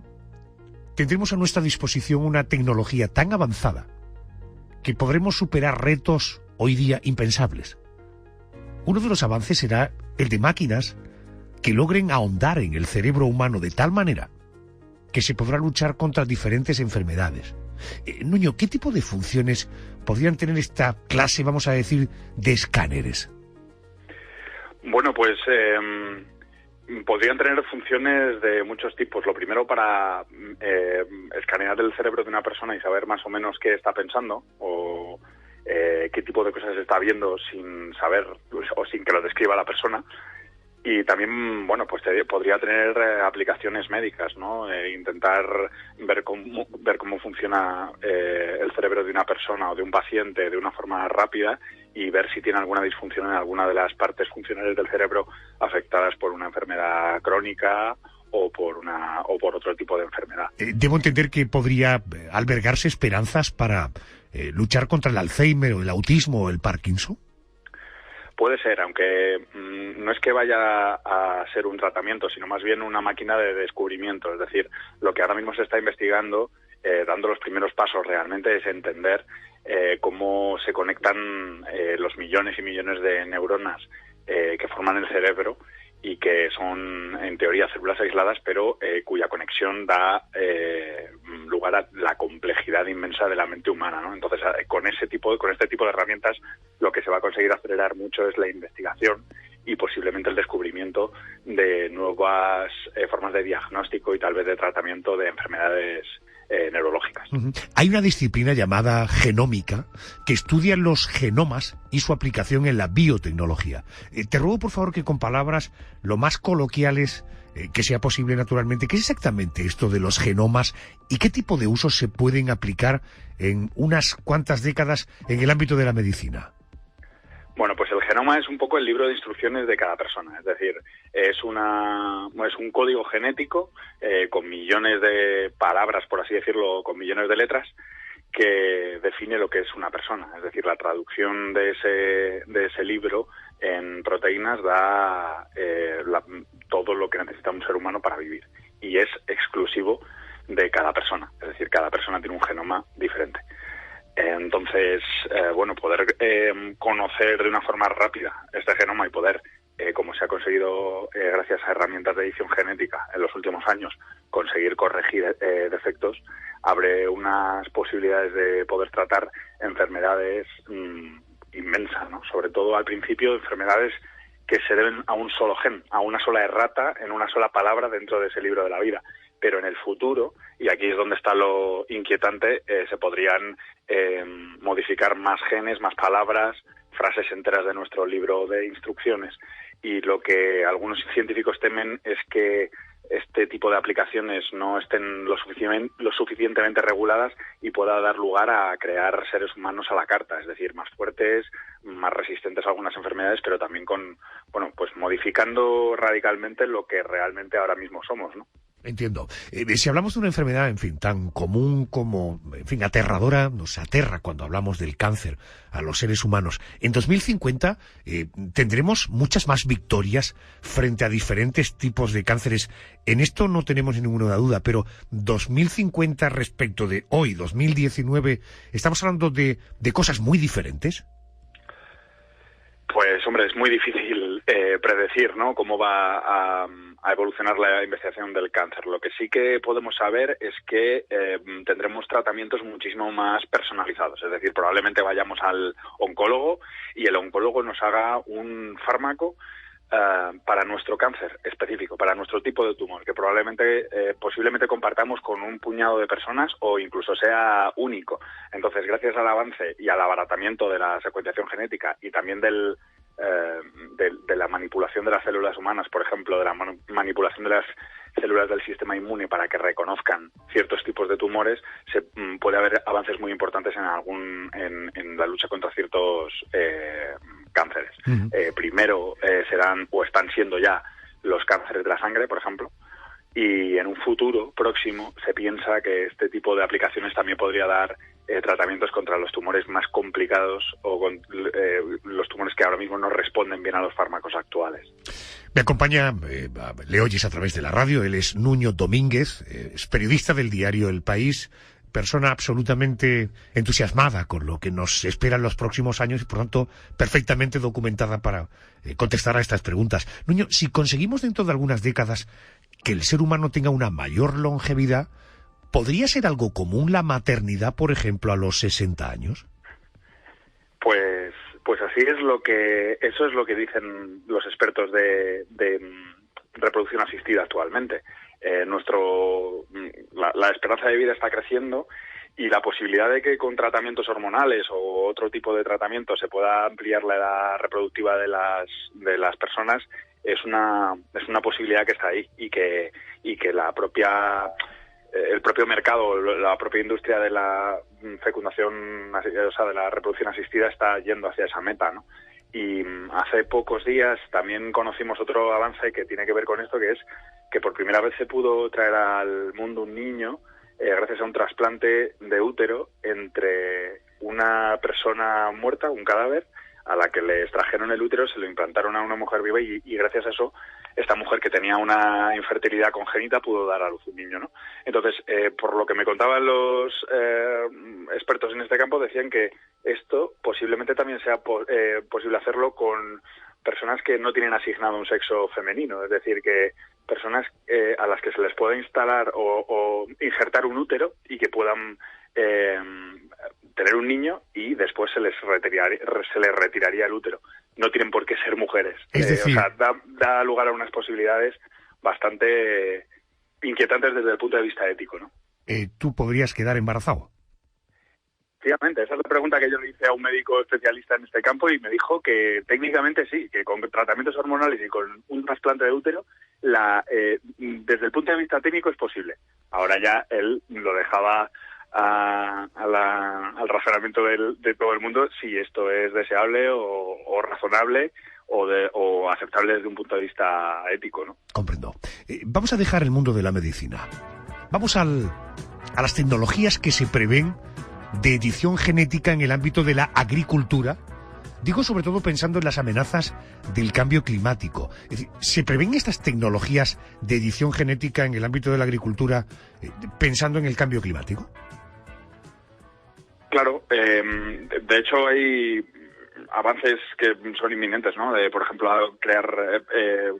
tendremos a nuestra disposición una tecnología tan avanzada que podremos superar retos hoy día impensables. Uno de los avances será el de máquinas que logren ahondar en el cerebro humano de tal manera que se podrá luchar contra diferentes enfermedades. Nuño, ¿qué tipo de funciones podrían tener esta clase, vamos a decir, de escáneres? Bueno, pues podrían tener funciones de muchos tipos. Lo primero, para escanear el cerebro de una persona y saber más o menos qué está pensando o qué tipo de cosas está viendo sin saber o sin que lo describa la persona. Y también, bueno, pues podría tener aplicaciones médicas, ¿no? Intentar ver cómo funciona el cerebro de una persona o de un paciente de una forma rápida y ver si tiene alguna disfunción en alguna de las partes funcionales del cerebro afectadas por una enfermedad crónica o por otro tipo de enfermedad. Debo entender que podría albergarse esperanzas para luchar contra el Alzheimer o el autismo o el Parkinson. Puede ser, aunque no es que vaya a ser un tratamiento, sino más bien una máquina de descubrimiento. Es decir, lo que ahora mismo se está investigando, dando los primeros pasos realmente, es entender cómo se conectan los millones y millones de neuronas que forman el cerebro y que son, en teoría, células aisladas, pero cuya conexión da lugar a la complejidad inmensa de la mente humana, ¿no? Entonces, con este tipo de herramientas, lo que se va a conseguir acelerar mucho es la investigación y posiblemente el descubrimiento de nuevas formas de diagnóstico y tal vez de tratamiento de enfermedades neurológicas. Hay una disciplina llamada genómica que estudia los genomas y su aplicación en la biotecnología. Te ruego, por favor, que con palabras lo más coloquiales que sea posible, naturalmente, ¿qué es exactamente esto de los genomas y qué tipo de usos se pueden aplicar en unas cuantas décadas en el ámbito de la medicina? Bueno, pues el genoma es un poco el libro de instrucciones de cada persona, es decir, es un código genético con millones de palabras, por así decirlo, con millones de letras, que define lo que es una persona. Es decir, la traducción de ese libro en proteínas da todo lo que necesita un ser humano para vivir, y es exclusivo de cada persona, es decir, cada persona tiene un genoma diferente. Entonces, poder conocer de una forma rápida este genoma y poder, como se ha conseguido gracias a herramientas de edición genética en los últimos años, conseguir corregir defectos, abre unas posibilidades de poder tratar enfermedades inmensas, ¿no? Sobre todo al principio, enfermedades que se deben a un solo gen, a una sola errata en una sola palabra dentro de ese libro de la vida. Pero en el futuro, y aquí es donde está lo inquietante, se podrían modificar más genes, más palabras, frases enteras de nuestro libro de instrucciones. Y lo que algunos científicos temen es que este tipo de aplicaciones no estén lo suficientemente reguladas y pueda dar lugar a crear seres humanos a la carta, es decir, más fuertes, más resistentes a algunas enfermedades, pero también modificando radicalmente lo que realmente ahora mismo somos, ¿no? Entiendo. Si hablamos de una enfermedad, en fin, tan común como, en fin, aterradora, nos aterra cuando hablamos del cáncer a los seres humanos. En 2050 tendremos muchas más victorias frente a diferentes tipos de cánceres. En esto no tenemos ninguna duda, pero 2050 respecto de hoy, 2019, ¿estamos hablando de cosas muy diferentes? Pues, hombre, es muy difícil predecir, ¿no?, cómo va a evolucionar la investigación del cáncer. Lo que sí que podemos saber es que tendremos tratamientos muchísimo más personalizados. Es decir, probablemente vayamos al oncólogo y el oncólogo nos haga un fármaco para nuestro cáncer específico, para nuestro tipo de tumor, que posiblemente compartamos con un puñado de personas o incluso sea único. Entonces, gracias al avance y al abaratamiento de la secuenciación genética y también de la manipulación de las células humanas, por ejemplo, de la manipulación de las células del sistema inmune para que reconozcan ciertos tipos de tumores, puede haber avances muy importantes en la lucha contra ciertos cánceres. Primero serán o están siendo ya los cánceres de la sangre, por ejemplo, y en un futuro próximo se piensa que este tipo de aplicaciones también podría dar tratamientos contra los tumores más complicados o con los tumores que ahora mismo no responden bien a los fármacos actuales. Me acompaña, le oyes a través de la radio, él es Nuño Domínguez, es periodista del diario El País, persona absolutamente entusiasmada con lo que nos espera en los próximos años y, por tanto, perfectamente documentada para contestar a estas preguntas. Nuño, si conseguimos dentro de algunas décadas que el ser humano tenga una mayor longevidad, ¿podría ser algo común la maternidad, por ejemplo, a los 60 años? Pues así es eso es lo que dicen los expertos de reproducción asistida actualmente. La esperanza de vida está creciendo y la posibilidad de que con tratamientos hormonales o otro tipo de tratamiento se pueda ampliar la edad reproductiva de las personas es una posibilidad que está ahí y que el propio mercado, la propia industria de la fecundación, o sea, de la reproducción asistida está yendo hacia esa meta, ¿no? Y hace pocos días también conocimos otro avance que tiene que ver con esto, que es que por primera vez se pudo traer al mundo un niño gracias a un trasplante de útero entre una persona muerta, un cadáver, a la que le extrajeron el útero, se lo implantaron a una mujer viva y gracias a eso esta mujer que tenía una infertilidad congénita pudo dar a luz un niño, ¿no? Entonces, por lo que me contaban los expertos en este campo, decían que esto posiblemente también sea posible hacerlo con personas que no tienen asignado un sexo femenino, es decir, que personas a las que se les pueda instalar o injertar un útero y que puedan tener un niño y después se les retiraría el útero. No tienen por qué ser mujeres. Es decir, o sea, da lugar a unas posibilidades bastante inquietantes desde el punto de vista ético, ¿no? ¿Tú podrías quedar embarazado? Efectivamente, esa es la pregunta que yo le hice a un médico especialista en este campo y me dijo que técnicamente sí, que con tratamientos hormonales y con un trasplante de útero, desde el punto de vista técnico es posible. Ahora ya él lo dejaba al razonamiento de todo el mundo si esto es deseable o razonable o aceptable desde un punto de vista ético, ¿no? Comprendo. Vamos a dejar el mundo de la medicina. Vamos a las tecnologías que se prevén de edición genética en el ámbito de la agricultura. Digo sobre todo pensando en las amenazas del cambio climático. Es decir, ¿se prevén estas tecnologías de edición genética en el ámbito de la agricultura pensando en el cambio climático? Claro, de hecho hay avances que son inminentes, ¿no? Por ejemplo, crear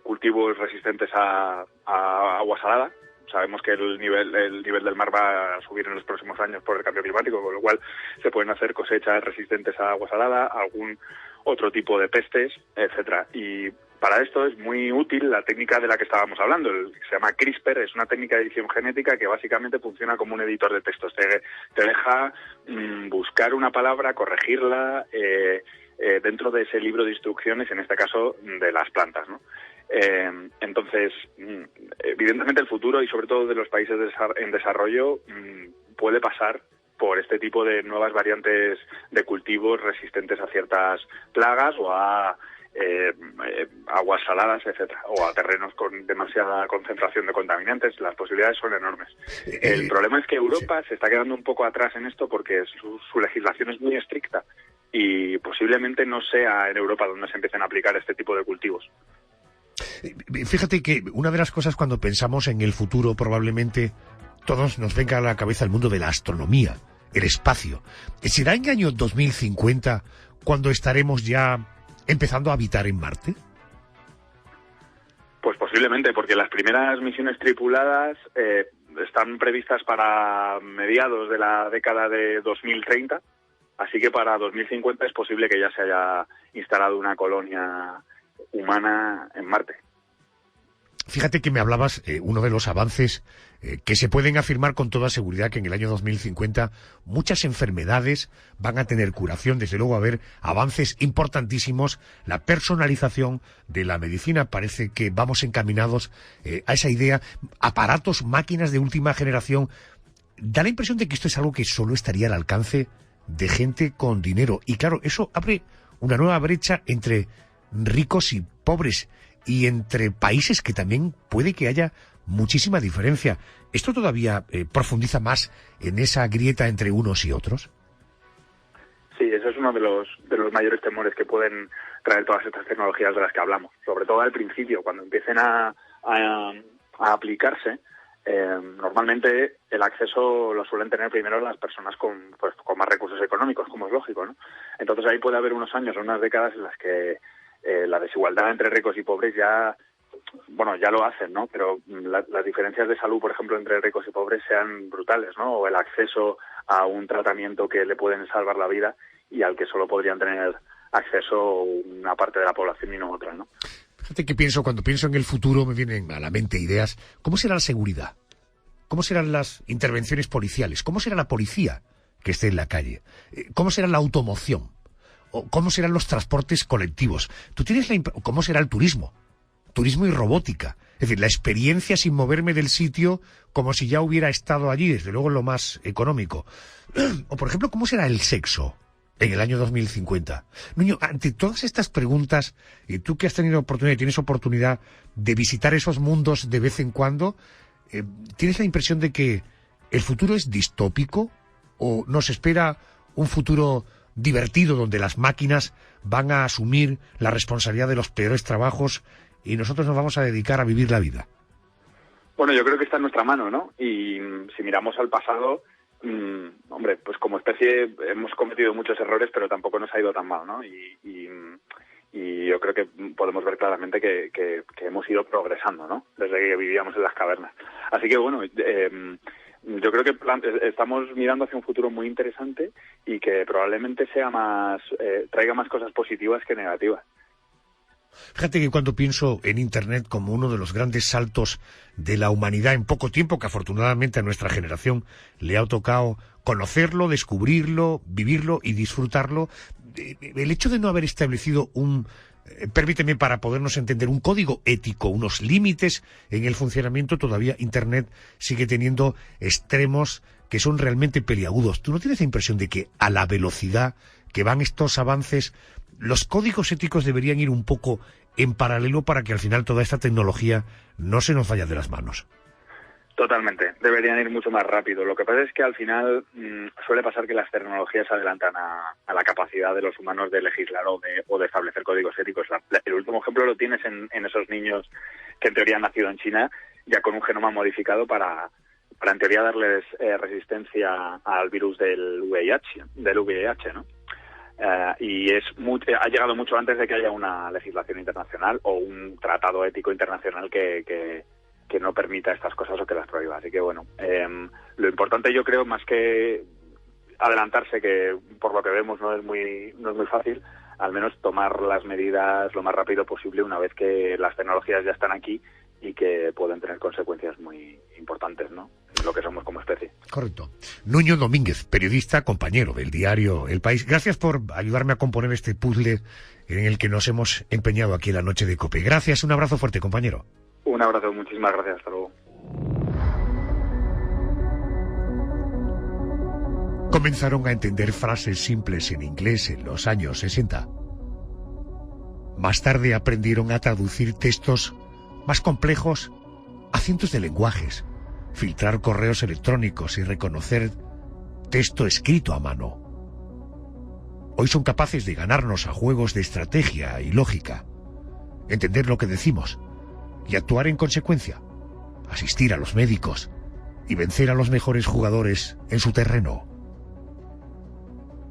cultivos resistentes a agua salada. Sabemos que el nivel del mar va a subir en los próximos años por el cambio climático, con lo cual se pueden hacer cosechas resistentes a agua salada, a algún otro tipo de pestes, etcétera. Y para esto es muy útil la técnica de la que estábamos hablando, se llama CRISPR, es una técnica de edición genética que básicamente funciona como un editor de textos. Te deja buscar una palabra, corregirla dentro de ese libro de instrucciones, en este caso de las plantas, ¿no? Entonces, evidentemente el futuro, y sobre todo de los países en desarrollo, puede pasar por este tipo de nuevas variantes de cultivos resistentes a ciertas plagas o a aguas saladas, etcétera, o a terrenos con demasiada concentración de contaminantes. Las posibilidades son enormes. El problema es que Europa se está quedando un poco atrás en esto porque su legislación es muy estricta y posiblemente no sea en Europa donde se empiecen a aplicar este tipo de cultivos. Fíjate que una de las cosas cuando pensamos en el futuro probablemente todos nos venga a la cabeza el mundo de la astronomía, el espacio. ¿Será en el año 2050 cuando estaremos ya empezando a habitar en Marte? Pues posiblemente, porque las primeras misiones tripuladas están previstas para mediados de la década de 2030, así que para 2050 es posible que ya se haya instalado una colonia humana en Marte. Fíjate que me hablabas, uno de los avances que se pueden afirmar con toda seguridad que en el año 2050 muchas enfermedades van a tener curación, desde luego va a haber avances importantísimos, la personalización de la medicina, parece que vamos encaminados a esa idea, aparatos, máquinas de última generación. Da la impresión de que esto es algo que solo estaría al alcance de gente con dinero, y claro, eso abre una nueva brecha entre ricos y pobres, y entre países que también puede que haya muchísima diferencia. ¿Esto todavía profundiza más en esa grieta entre unos y otros? Sí, eso es uno de los mayores temores que pueden traer todas estas tecnologías de las que hablamos. Sobre todo al principio, cuando empiecen a aplicarse, normalmente el acceso lo suelen tener primero las personas con más recursos económicos, como es lógico, ¿no? Entonces ahí puede haber unos años o unas décadas en las que la desigualdad entre ricos y pobres ya lo hacen, ¿no? Pero las diferencias de salud, por ejemplo, entre ricos y pobres sean brutales, ¿no? O el acceso a un tratamiento que le pueden salvar la vida y al que solo podrían tener acceso una parte de la población y no otra, ¿no? Fíjate que cuando pienso en el futuro me vienen a la mente ideas. ¿Cómo será la seguridad? ¿Cómo serán las intervenciones policiales? ¿Cómo será la policía que esté en la calle? ¿Cómo será la automoción? ¿O cómo serán los transportes colectivos? ¿Tú tienes cómo será el turismo? Turismo y robótica. Es decir, la experiencia sin moverme del sitio como si ya hubiera estado allí, desde luego lo más económico. O, por ejemplo, ¿cómo será el sexo en el año 2050? Nuño, ante todas estas preguntas, y tú que has tenido tienes oportunidad de visitar esos mundos de vez en cuando, ¿tienes la impresión de que el futuro es distópico o nos espera un futuro divertido donde las máquinas van a asumir la responsabilidad de los peores trabajos y nosotros nos vamos a dedicar a vivir la vida? Bueno, yo creo que está en nuestra mano, ¿no? Y si miramos al pasado, hombre, pues como especie hemos cometido muchos errores, pero tampoco nos ha ido tan mal, ¿no? Y yo creo que podemos ver claramente que hemos ido progresando, ¿no? Desde que vivíamos en las cavernas. Así que bueno, yo creo que estamos mirando hacia un futuro muy interesante y que probablemente sea traiga más cosas positivas que negativas. Fíjate que cuando pienso en Internet como uno de los grandes saltos de la humanidad en poco tiempo, que afortunadamente a nuestra generación le ha tocado conocerlo, descubrirlo, vivirlo y disfrutarlo, el hecho de no haber establecido permíteme para podernos entender, un código ético, unos límites en el funcionamiento, todavía Internet sigue teniendo extremos que son realmente peliagudos. ¿Tú no tienes la impresión de que a la velocidad que van estos avances, los códigos éticos deberían ir un poco en paralelo para que al final toda esta tecnología no se nos vaya de las manos? Totalmente, deberían ir mucho más rápido. Lo que pasa es que al final suele pasar que las tecnologías adelantan a la capacidad de los humanos de legislar o de establecer códigos éticos. El último ejemplo lo tienes en esos niños que en teoría han nacido en China ya con un genoma modificado para en teoría darles resistencia al virus del VIH, ¿no? Y ha llegado mucho antes de que haya una legislación internacional o un tratado ético internacional que no permita estas cosas o que las prohíba. Así que bueno, lo importante yo creo, más que adelantarse, que por lo que vemos no es muy fácil, al menos tomar las medidas lo más rápido posible una vez que las tecnologías ya están aquí y que pueden tener consecuencias muy importantes, ¿no?, en lo que somos como especie. Correcto. Nuño Domínguez, periodista, compañero del diario El País. Gracias por ayudarme a componer este puzzle en el que nos hemos empeñado aquí en la noche de COPE. Gracias, un abrazo fuerte, compañero. Un abrazo, muchísimas gracias, hasta luego. Comenzaron a entender frases simples en inglés en los años 60. Más tarde aprendieron a traducir textos más complejos a cientos de lenguajes, filtrar correos electrónicos y reconocer texto escrito a mano. Hoy son capaces de ganarnos a juegos de estrategia y lógica, entender lo que decimos y actuar en consecuencia, asistir a los médicos y vencer a los mejores jugadores en su terreno.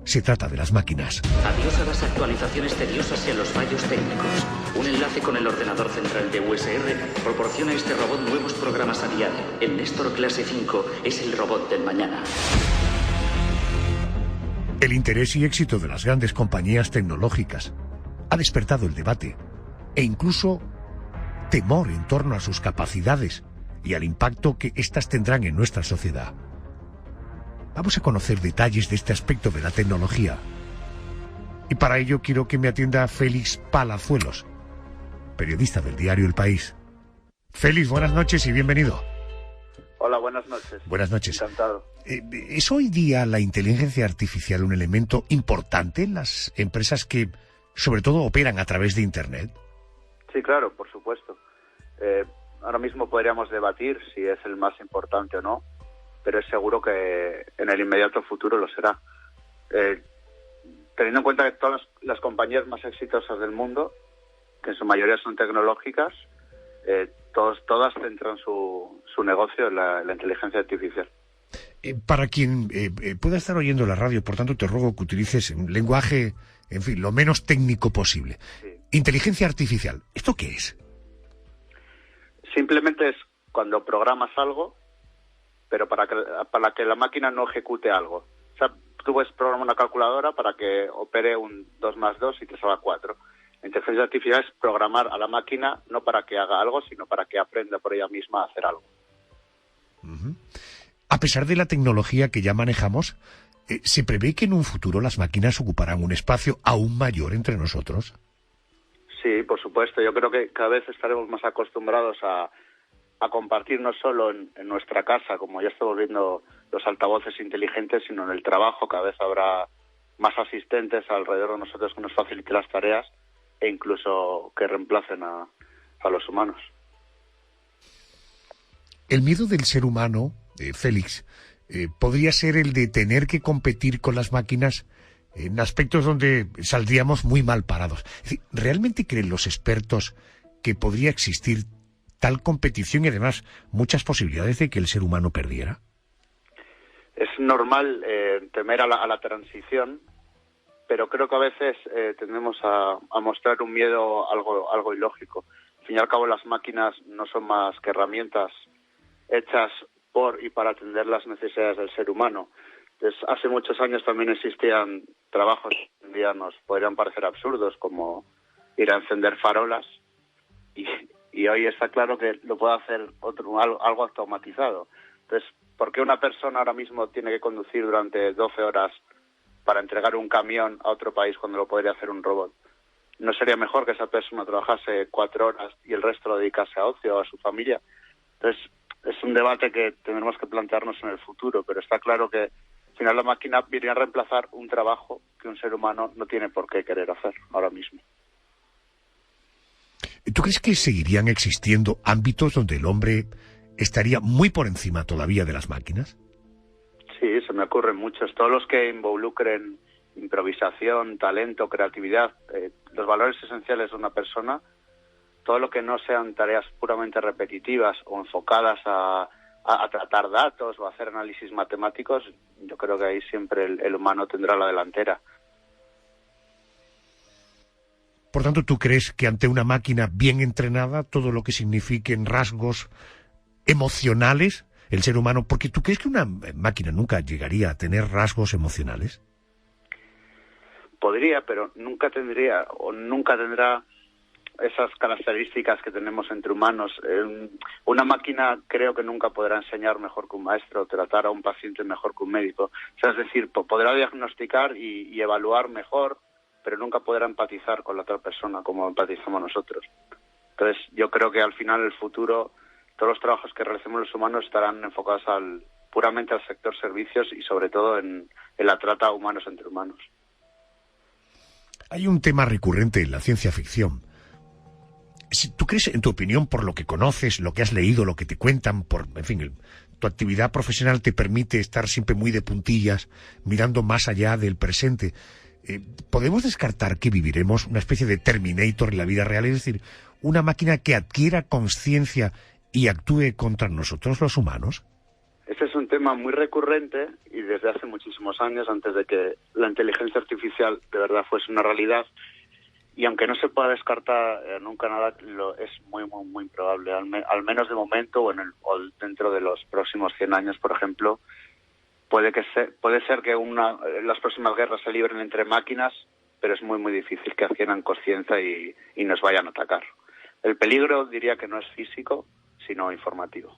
Se trata de las máquinas. Adiós a las actualizaciones tediosas y a los fallos técnicos. Un enlace con el ordenador central de USR proporciona a este robot nuevos programas a diario. El Néstor Clase 5 es el robot del mañana. El interés y éxito de las grandes compañías tecnológicas ha despertado el debate e incluso temor en torno a sus capacidades y al impacto que éstas tendrán en nuestra sociedad. Vamos a conocer detalles de este aspecto de la tecnología. Y para ello quiero que me atienda Félix Palazuelos, periodista del diario El País. Félix, buenas noches y bienvenido. Hola, buenas noches. Buenas noches. Encantado. ¿Es hoy día la inteligencia artificial un elemento importante en las empresas que, sobre todo, operan a través de Internet? Sí, claro, por supuesto. Ahora mismo podríamos debatir si es el más importante o no, pero es seguro que en el inmediato futuro lo será. Teniendo en cuenta que todas las compañías más exitosas del mundo, que en su mayoría son tecnológicas, todas centran su negocio en la inteligencia artificial. Para quien pueda estar oyendo la radio, por tanto, te ruego que utilices un lenguaje, en fin, lo menos técnico posible. Sí. Inteligencia artificial, ¿esto qué es? Simplemente es cuando programas algo, pero para que la máquina no ejecute algo. O sea, tú puedes programar una calculadora para que opere un 2 más 2 y te salga 4. La inteligencia artificial es programar a la máquina no para que haga algo, sino para que aprenda por ella misma a hacer algo. Uh-huh. A pesar de la tecnología que ya manejamos, ¿se prevé que en un futuro las máquinas ocuparán un espacio aún mayor entre nosotros? Sí, por supuesto. Yo creo que cada vez estaremos más acostumbrados a compartir no solo en nuestra casa, como ya estamos viendo los altavoces inteligentes, sino en el trabajo. Cada vez habrá más asistentes alrededor de nosotros que nos faciliten las tareas e incluso que reemplacen a los humanos. El miedo del ser humano, Félix, podría ser el de tener que competir con las máquinas en aspectos donde saldríamos muy mal parados. Es decir, ¿realmente creen los expertos que podría existir tal competición y además muchas posibilidades de que el ser humano perdiera? Es normal temer a la transición, pero creo que a veces tendemos a mostrar un miedo algo ilógico. Al fin y al cabo, las máquinas no son más que herramientas hechas por y para atender las necesidades del ser humano. Entonces, hace muchos años también existían trabajos que hoy en día nos podrían parecer absurdos, como ir a encender farolas, y hoy está claro que lo puede hacer algo automatizado. Entonces, ¿por qué una persona ahora mismo tiene que conducir durante 12 horas para entregar un camión a otro país cuando lo podría hacer un robot? ¿No sería mejor que esa persona trabajase 4 horas y el resto lo dedicase a ocio o a su familia? Entonces, es un debate que tendremos que plantearnos en el futuro, pero está claro que al final la máquina viene a reemplazar un trabajo que un ser humano no tiene por qué querer hacer ahora mismo. ¿Tú crees que seguirían existiendo ámbitos donde el hombre estaría muy por encima todavía de las máquinas? Sí, se me ocurren muchos. Todos los que involucren improvisación, talento, creatividad, los valores esenciales de una persona, todo lo que no sean tareas puramente repetitivas o enfocadas a a tratar datos o a hacer análisis matemáticos, yo creo que ahí siempre el humano tendrá la delantera. Por tanto, ¿tú crees que ante una máquina bien entrenada, todo lo que signifiquen rasgos emocionales, el ser humano, porque tú crees que una máquina nunca llegaría a tener rasgos emocionales? Podría, pero nunca tendría o nunca tendrá esas características que tenemos entre humanos. Una máquina creo que nunca podrá enseñar mejor que un maestro, tratar a un paciente mejor que un médico. O sea, es decir, podrá diagnosticar y evaluar mejor, pero nunca podrá empatizar con la otra persona como empatizamos nosotros. Entonces, yo creo que al final, en el futuro, todos los trabajos que realicemos los humanos estarán enfocados puramente al sector servicios y sobre todo en la trata humanos entre humanos. Hay un tema recurrente en la ciencia ficción. ¿Tú crees, en tu opinión, por lo que conoces, lo que has leído, lo que te cuentan, tu actividad profesional te permite estar siempre muy de puntillas, mirando más allá del presente? ¿Podemos descartar que viviremos una especie de Terminator en la vida real? Es decir, una máquina que adquiera conciencia y actúe contra nosotros los humanos. Este es un tema muy recurrente y desde hace muchísimos años, antes de que la inteligencia artificial de verdad fuese una realidad. Y aunque no se pueda descartar nunca nada, es muy, muy, muy probable, al menos de momento o dentro de los próximos 100 años, por ejemplo. Puede ser que las próximas guerras se libren entre máquinas, pero es muy, muy difícil que adquieran conciencia y nos vayan a atacar. El peligro diría que no es físico, sino informativo.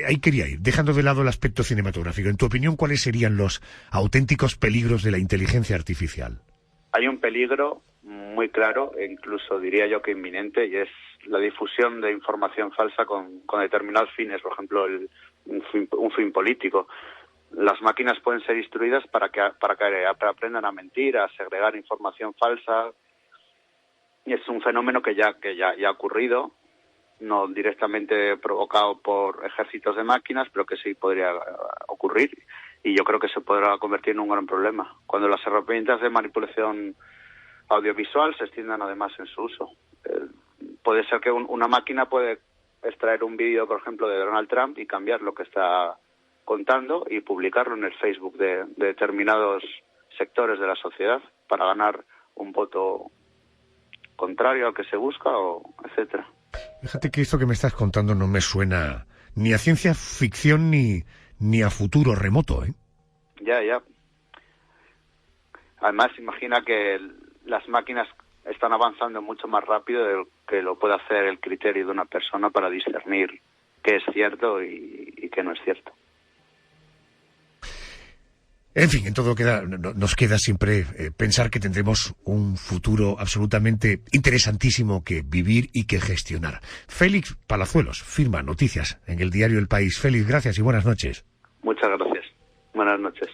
Ahí quería ir, dejando de lado el aspecto cinematográfico. En tu opinión, ¿cuáles serían los auténticos peligros de la inteligencia artificial? Hay un peligro muy claro, e incluso diría yo que inminente, y es la difusión de información falsa con determinados fines, por ejemplo, un fin político. Las máquinas pueden ser instruidas para que aprendan a mentir, a segregar información falsa, y es un fenómeno que ya ha ocurrido, no directamente provocado por ejércitos de máquinas, pero que sí podría ocurrir, y yo creo que se podrá convertir en un gran problema cuando las herramientas de manipulación audiovisual se extiendan además en su uso. Puede ser que una máquina puede extraer un vídeo, por ejemplo, de Donald Trump y cambiar lo que está contando y publicarlo en el Facebook de determinados sectores de la sociedad para ganar un voto contrario al que se busca, etcétera. Fíjate que esto que me estás contando no me suena ni a ciencia ficción ni a futuro remoto, ¿eh? Ya. Además, imagina que las máquinas están avanzando mucho más rápido de lo que lo puede hacer el criterio de una persona para discernir qué es cierto y qué no es cierto. En fin, en todo nos queda siempre pensar que tendremos un futuro absolutamente interesantísimo que vivir y que gestionar. Félix Palazuelos firma noticias en el diario El País. Félix, gracias y buenas noches. Muchas gracias. Buenas noches.